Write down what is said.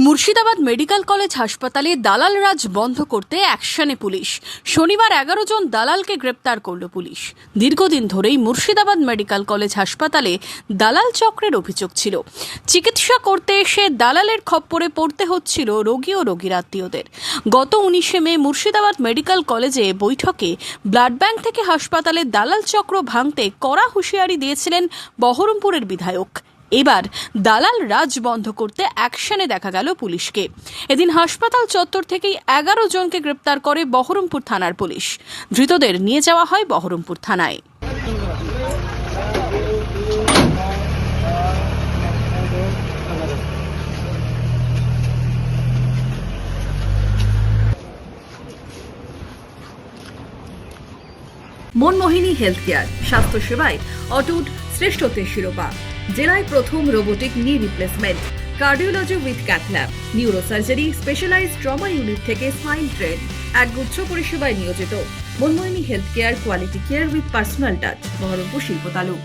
Murshidabad medical college হাসপাতালে দালাল রাজ বন্ধ করতে অ্যাকশনে পুলিশ। শনিবার 11 জন দালালকে গ্রেপ্তার করল পুলিশ। দীর্ঘদিন ধরেই মুর্শিদাবাদ মেডিকেল কলেজ হাসপাতালে দালাল চক্রের অভিযোগ ছিল। চিকিৎসা করতে এসে দালালের খপ্পরে পড়তে হচ্ছিল রোগী ও রোগীর আত্মীয়দের। গত 19 মে মুর্শিদাবাদ মেডিকেল কলেজে বৈঠকে ব্লাড ব্যাংক থেকে হাসপাতালে দালাল চক্র ভাঙতে কড়া হুঁশিয়ারি দিয়েছিলেন বহরমপুরের বিধায়ক। এবার দালাল রাজ বন্ধ করতে অ্যাকশনে দেখা গেল পুলিশকে। এদিন হাসপাতাল চত্বর থেকেই 11 জনকে গ্রেপ্তার করে বহরমপুর থানার পুলিশ। ধৃতদের নিয়ে যাওয়া হয় বহরমপুর থানায়। মনমোহিনী হেলথ কেয়ার, স্বাস্থ্য সেবায় অটুট শ্রেষ্ঠত্বের শিরোপা। জেলায় প্রথম robotic knee replacement, cardiology with cath lab, neurosurgery, specialised trauma unit থেকে স্পাইন ট্রেন, একগুচ্ছ পরিষেবায় নিয়োজিত। Manmohini health care, quality care with personal touch, Baharampur শিল্প তালুক।